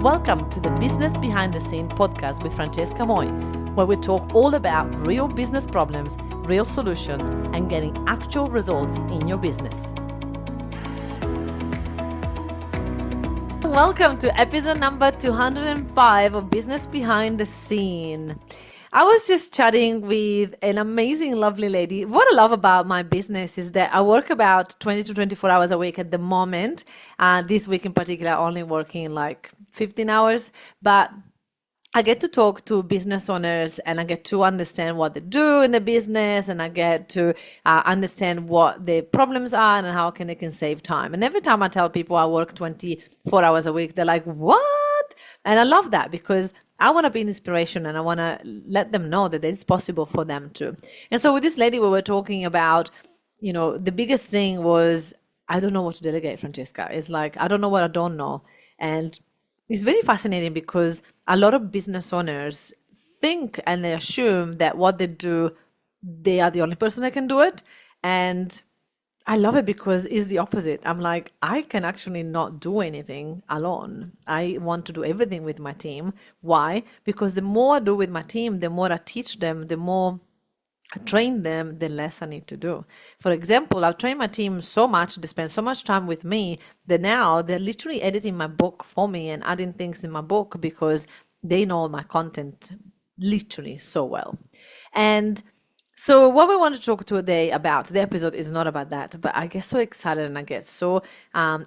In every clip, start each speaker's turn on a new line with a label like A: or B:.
A: Welcome to the Business Behind the Scene podcast with Francesca Moi, where we talk all about real business problems, real solutions, and getting actual results in your business. Welcome to episode number 205 of Business Behind the Scene. I was just chatting with an amazing, lovely lady. What I love about my business is that I work about 20 to 24 hours a week at the moment. This week in particular, only working like 15 hours, but I get to talk to business owners and I get to understand what they do in the business, and I get to understand what the problems are and how they can save time. And every time I tell people I work 24 hours a week, they're like, what? And I love that because I want to be an inspiration and I want to let them know that it's possible for them too. And so with this lady, we were talking about, the biggest thing was, I don't know what to delegate, Francesca. It's like, I don't know what I don't know. And it's very fascinating because a lot of business owners think and they assume that what they do, they are the only person that can do it. And I love it because it's the opposite. I'm like, I can actually not do anything alone. I want to do everything with my team. Why? Because the more I do with my team, the more I teach them, the more I train them, the less I need to do. For example, I've trained my team so much, they spend so much time with me that now they're literally editing my book for me and adding things in my book because they know my content literally so well. And so what we want to talk today about, the episode is not about that, but I get so excited and I get so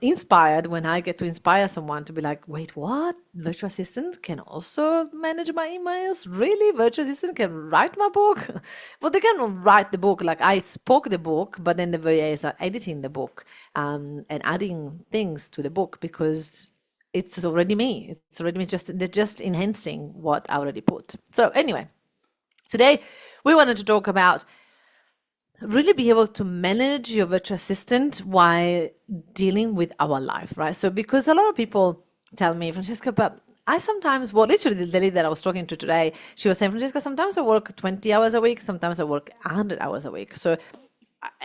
A: inspired when I get to inspire someone to be like, wait, what? Virtual assistant can also manage my emails? Really? Virtual assistant can write my book? Well, they can write the book. Like I spoke the book, but then the VAs are editing the book and adding things to the book because it's already me. It's already me. They're just enhancing what I already put. So anyway, today, we wanted to talk about really be able to manage your virtual assistant while dealing with our life, right? So because a lot of people tell me, Francesca, but I sometimes work, literally the lady that I was talking to today, she was saying, Francesca, sometimes I work 20 hours a week, sometimes I work 100 hours a week. So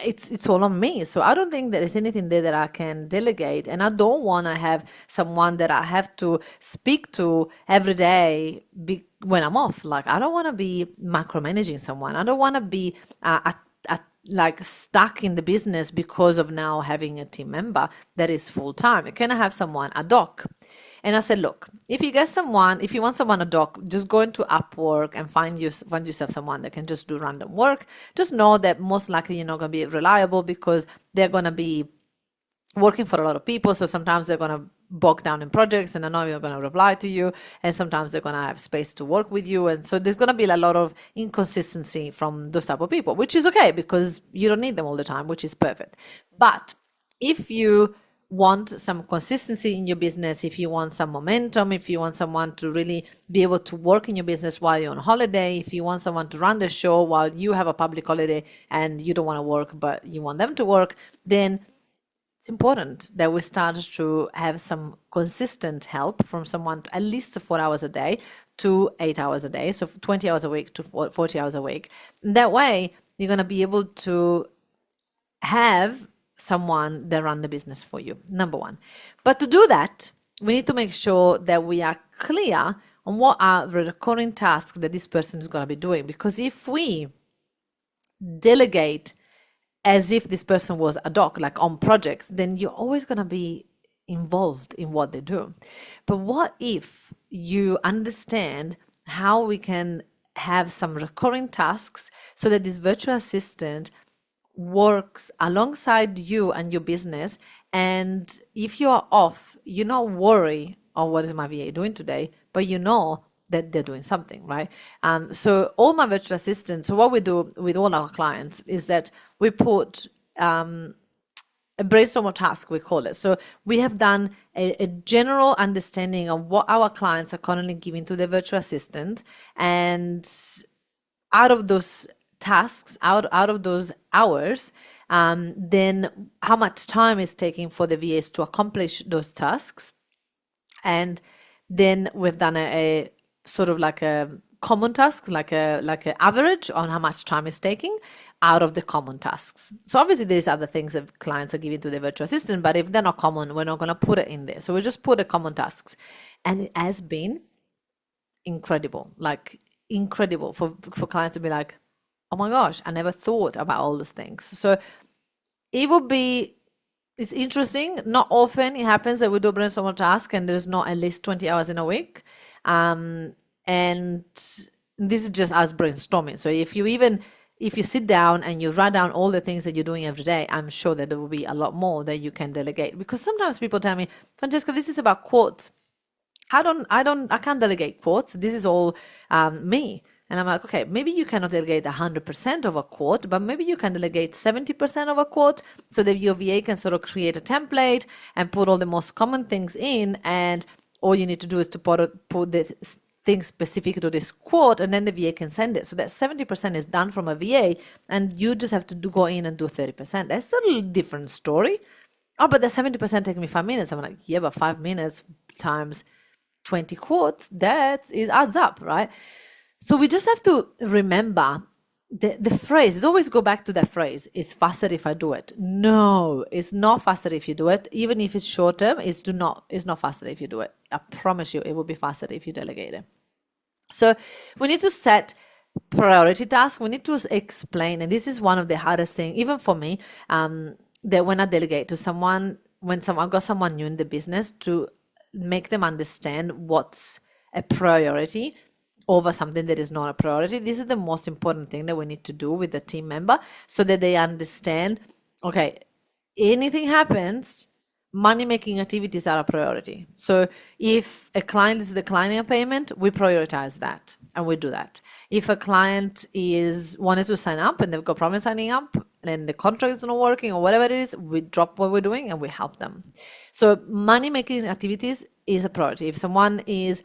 A: it's all on me. So I don't think there is anything there that I can delegate. And I don't want to have someone that I have to speak to every day when I'm off. Like, I don't want to be micromanaging someone. I don't want to be like stuck in the business because of now having a team member that is full time. Can I have someone ad hoc? And I said, look, if you want someone ad hoc, just go into Upwork and find yourself someone that can just do random work. Just know that most likely you're not going to be reliable because they're going to be working for a lot of people. So sometimes they're going to bog down in projects and I know you're going to reply to you. And sometimes they're going to have space to work with you. And so there's going to be a lot of inconsistency from those type of people, which is okay because you don't need them all the time, which is perfect. But if you want some consistency in your business, if you want some momentum, if you want someone to really be able to work in your business while you're on holiday, if you want someone to run the show while you have a public holiday and you don't want to work but you want them to work, then it's important that we start to have some consistent help from someone at least 4 hours a day to 8 hours a day, so 20 hours a week to 40 hours a week. That way you're going to be able to have someone that run the business for you, number one. But to do that, we need to make sure that we are clear on what are the recurring tasks that this person is going to be doing. Because if we delegate as if this person was ad hoc, like on projects, then you're always going to be involved in what they do. But what if you understand how we can have some recurring tasks so that this virtual assistant works alongside you and your business, and if you are off, you not worry, oh, what is my VA doing today, but you know that they're doing something, right? So all my virtual assistants, so what we do with all our clients is that we put a brainstorm task, we call it. So we have done a general understanding of what our clients are currently giving to the virtual assistant, and out of those tasks, out of those hours, then how much time is taking for the VAs to accomplish those tasks. And then we've done a sort of like a common tasks, like a average on how much time it's taking out of the common tasks. So obviously there's other things that clients are giving to the virtual assistant, but if they're not common, we're not going to put it in there. So we just put the common tasks, and it has been incredible, like incredible for clients to be like, oh my gosh, I never thought about all those things. So it will be, it's interesting. Not often it happens that we do brainstorm task and there's not at least 20 hours in a week. And this is just us brainstorming. So if you sit down and you write down all the things that you're doing every day, I'm sure that there will be a lot more that you can delegate. Because sometimes people tell me, Francesca, this is about quotes. I can't delegate quotes. This is all me. And I'm like, okay, maybe you cannot delegate 100% of a quote, but maybe you can delegate 70% of a quote so that your VA can sort of create a template and put all the most common things in. And all you need to do is to put the thing specific to this quote, and then the VA can send it. So that 70% is done from a VA, and you just have to go in and do 30%. That's a little different story. Oh, but the 70% take me 5 minutes. I'm like, yeah, but 5 minutes times 20 quotes, it adds up, right? So we just have to remember the phrase. It's always go back to that phrase. It's faster if I do it. No, it's not faster if you do it. Even if it's short term, it's not faster if you do it. I promise you, it will be faster if you delegate it. So we need to set priority tasks. We need to explain, and this is one of the hardest things, even for me, that when I delegate to someone, I've got someone new in the business, to make them understand what's a priority over something that is not a priority. This is the most important thing that we need to do with the team member, so that they understand, okay, anything happens, money-making activities are a priority. So if a client is declining a payment, we prioritize that and we do that. If a client is wanted to sign up and they've got problems signing up and the contract is not working or whatever it is, we drop what we're doing and we help them. So money-making activities is a priority. If someone is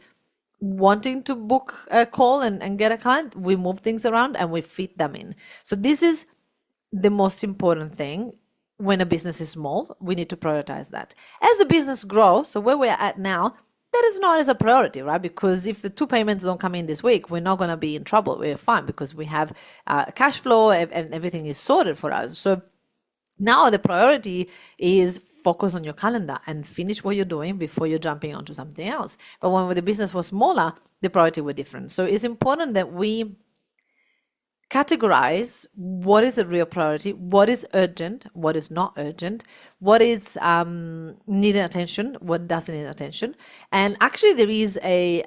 A: wanting to book a call and get a client, we move things around and we fit them in. So this is the most important thing. When a business is small, we need to prioritize that. As the business grows, so where we're at now, that is not as a priority, right? Because if the 2 payments don't come in this week, we're not going to be in trouble. We're fine because we have cash flow and everything is sorted for us. So now the priority is focus on your calendar and finish what you're doing before you're jumping onto something else. But when the business was smaller, the priority were different. So it's important that we categorize what is a real priority, what is urgent, what is not urgent, what is needing attention, what doesn't need attention. And actually there is a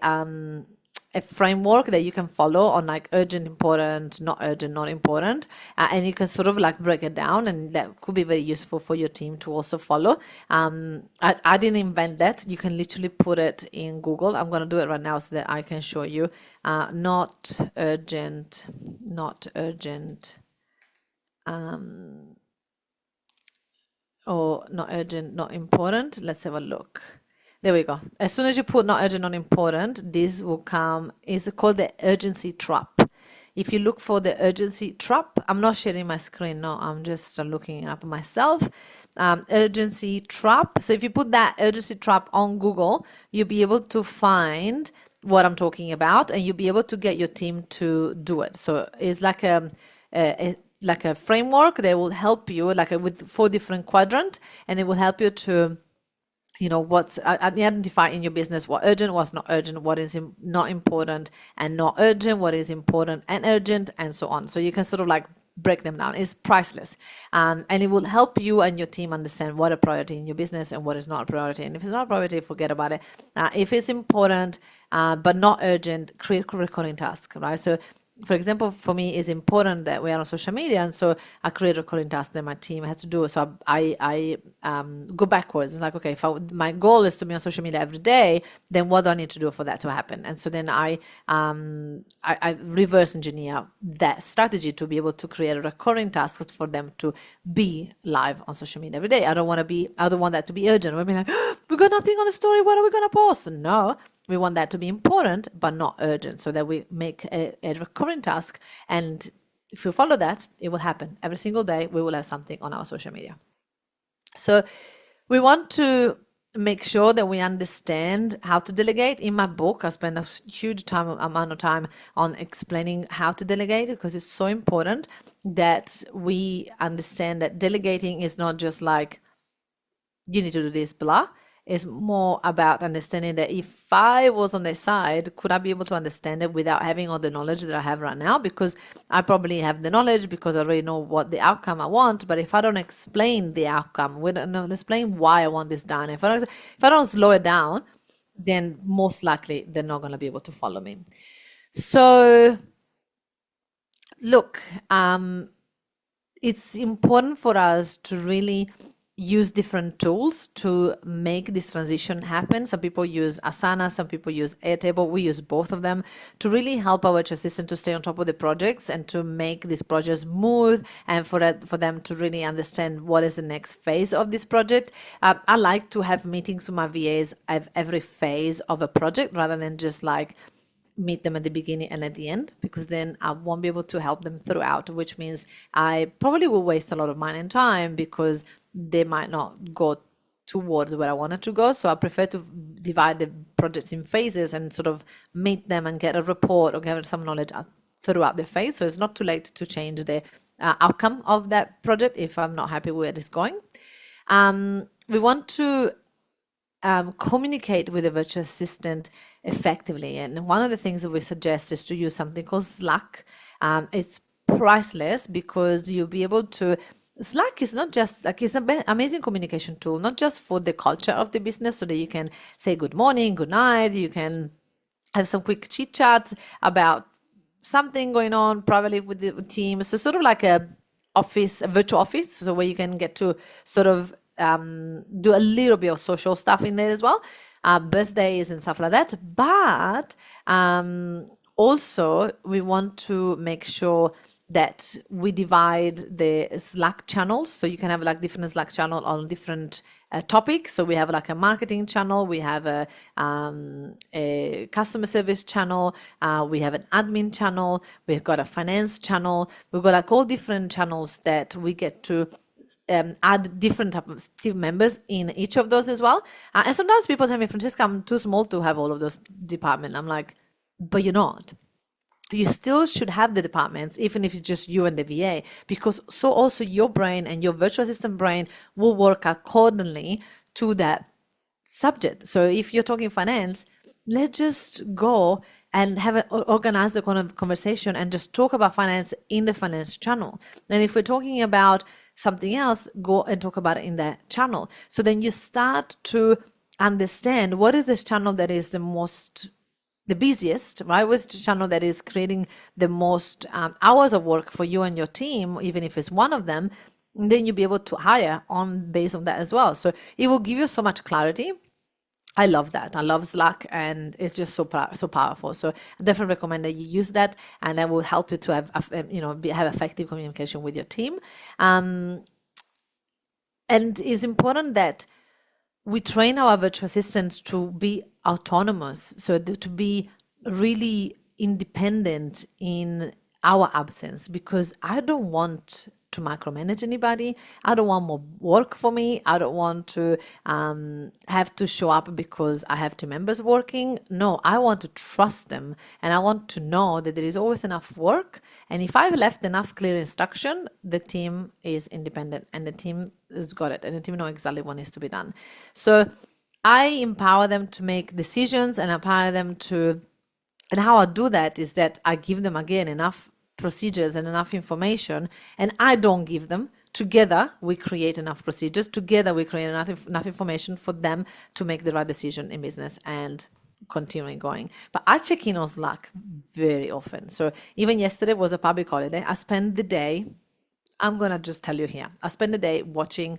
A: framework that you can follow on like urgent, important, not important, and you can sort of like break it down, and that could be very useful for your team to also follow. I didn't invent that. You can literally put it in Google. I'm going to do it right now so that I can show you. Not urgent, or not urgent, not important. Let's have a look. There we go. As soon as you put not urgent, not important, this will come. It's called the urgency trap. If you look for the urgency trap, I'm not sharing my screen. No, I'm just looking it up myself. Urgency trap. So if you put that urgency trap on Google, you'll be able to find what I'm talking about, and you'll be able to get your team to do it. So it's like a framework that will help you, with 4 different quadrants, and it will help you to what's identify in your business what urgent, what's not urgent, what is not important and not urgent, what is important and urgent, and so on. So you can sort of like break them down. It's priceless, and it will help you and your team understand what a priority in your business and what is not a priority. And if it's not a priority, forget about it. If it's important but not urgent, create recurring tasks, right? So for example, for me, it's important that we are on social media, and so I create a recurring task that my team has to do. So I go backwards. It's like, okay, if my goal is to be on social media every day, then what do I need to do for that to happen? And so then I reverse engineer that strategy to be able to create a recurring task for them to be live on social media every day. I don't want that to be urgent. We'll be like, oh, we got nothing on the story. What are we going to post? No. We want that to be important, but not urgent, so that we make a recurring task. And if you follow that, it will happen. Every single day, we will have something on our social media. So we want to make sure that we understand how to delegate. In my book, I spend a huge amount of time on explaining how to delegate, because it's so important that we understand that delegating is not just like, you need to do this, blah. It's more about understanding that if I was on their side, could I be able to understand it without having all the knowledge that I have right now? Because I probably have the knowledge because I already know what the outcome I want. But if I don't explain the outcome, we don't know, explain why I want this done. If I don't slow it down, then most likely they're not going to be able to follow me. So, look, it's important for us to really use different tools to make this transition happen. Some people use Asana, some people use Airtable. We use both of them to really help our virtual assistant to stay on top of the projects and to make these projects smooth, and for them to really understand what is the next phase of this project. I like to have meetings with my VAs at every phase of a project, rather than just like meet them at the beginning and at the end, because then I won't be able to help them throughout, which means I probably will waste a lot of money and time because they might not go towards where I wanted to go. So I prefer to divide the projects in phases and sort of meet them and get a report or get some knowledge throughout the phase. So it's not too late to change the outcome of that project if I'm not happy where it's going. We want to communicate with a virtual assistant effectively. And one of the things that we suggest is to use something called Slack. It's priceless because you'll be able to. Slack is not just like, it's an amazing communication tool, not just for the culture of the business, so that you can say good morning, good night, you can have some quick chit chat about something going on privately with the team. So sort of like a virtual office, so where you can get to sort of do a little bit of social stuff in there as well, birthdays and stuff like that. But also we want to make sure that we divide the Slack channels, so you can have like different Slack channel on different topics. So we have like a marketing channel, we have a customer service channel, we have an admin channel, we've got a finance channel, we've got like all different channels that we get to add different type of team members in each of those as well. And sometimes people tell me, Francesca, I'm too small to have all of those departments. I'm like, but you're not. You still should have the departments, even if it's just you and the VA, because so also your brain and your virtual assistant brain will work accordingly to that subject. So if you're talking finance, let's just go and have an organized conversation and just talk about finance in the finance channel. And if we're talking about something else, go and talk about it in that channel. So then you start to understand what is this channel that is the busiest, right? What's the channel that is creating the most hours of work for you and your team, even if it's one of them, and then you'll be able to hire on based on that as well. So it will give you so much clarity. I love that. I love Slack, and it's just so powerful. So I definitely recommend that you use that, and that will help you to have have effective communication with your team. And it's important that we train our virtual assistants to be autonomous, so to be really independent in our absence, because I don't want to micromanage anybody. I don't want more work for me. I don't want to have to show up because I have team members working. No, I want to trust them, and I want to know that there is always enough work. And if I've left enough clear instruction, the team is independent and the team has got it, and the team know exactly what needs to be done. So I empower them to make decisions and empower them to, and how I do that is that I give them again enough procedures and enough information, and I don't give them. Together we create enough procedures, together we create enough information for them to make the right decision in business and continuing going. But I check in on Slack very often. So even yesterday was a public holiday. I spent the day, I'm gonna just tell you here, I spent the day watching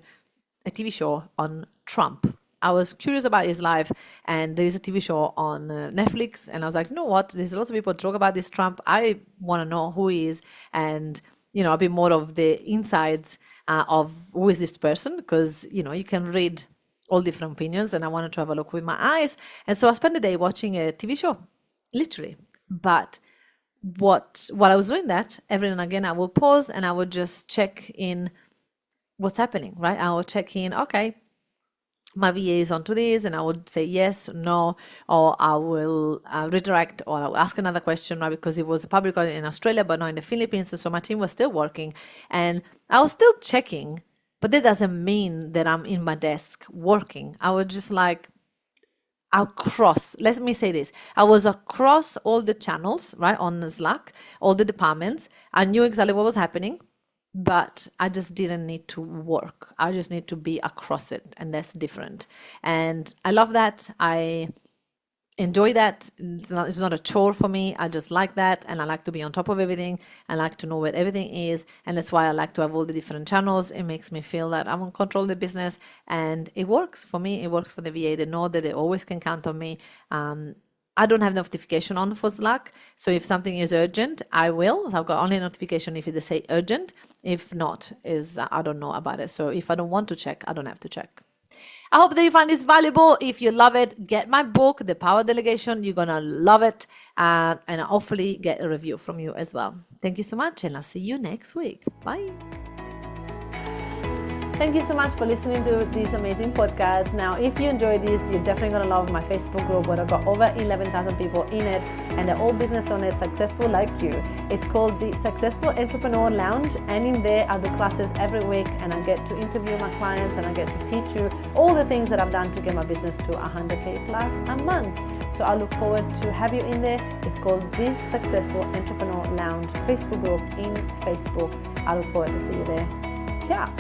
A: a TV show on Trump. I was curious about his life, and there is a TV show on Netflix, and I was like, you know what, there's lots of people talk about this Trump. I want to know who he is, and a bit more of the insides of who is this person, because you can read all different opinions, and I wanted to have a look with my eyes. And so I spent the day watching a TV show, literally. But while I was doing that, every now and again I will pause and I would just check in what's happening, right? I will check in, okay, my VAs onto this, and I would say yes, no, or I will redirect, or I'll ask another question, right? Because it was a public audit in Australia, but not in the Philippines. So my team was still working and I was still checking, but that doesn't mean that I'm in my desk working. I was just like, let me say this. I was across all the channels, right? On the Slack, all the departments. I knew exactly what was happening, but I just didn't need to work. I just need to be across it, and that's different. And I love that. I enjoy that. It's not a chore for me. I just like that, and I like to be on top of everything. I like to know where everything is, and that's why I like to have all the different channels. It makes me feel that I'm in control of the business, and it works for me. It works for the VA. They know that they always can count on me. I don't have notification on for Slack, so if something is urgent, I will. I've got only notification if they say urgent. If not, I don't know about it. So if I don't want to check, I don't have to check. I hope that you find this valuable. If you love it, get my book, The Power Delegation. You're going to love it. And hopefully get a review from you as well. Thank you so much, and I'll see you next week. Bye. Thank you so much for listening to this amazing podcast. Now, if you enjoyed this, you're definitely going to love my Facebook group where I've got over 11,000 people in it, and they're all business owners successful like you. It's called the Successful Entrepreneur Lounge, and in there I do classes every week, and I get to interview my clients, and I get to teach you all the things that I've done to get my business to 100K plus a month. So I look forward to have you in there. It's called the Successful Entrepreneur Lounge Facebook group in Facebook. I look forward to see you there. Ciao.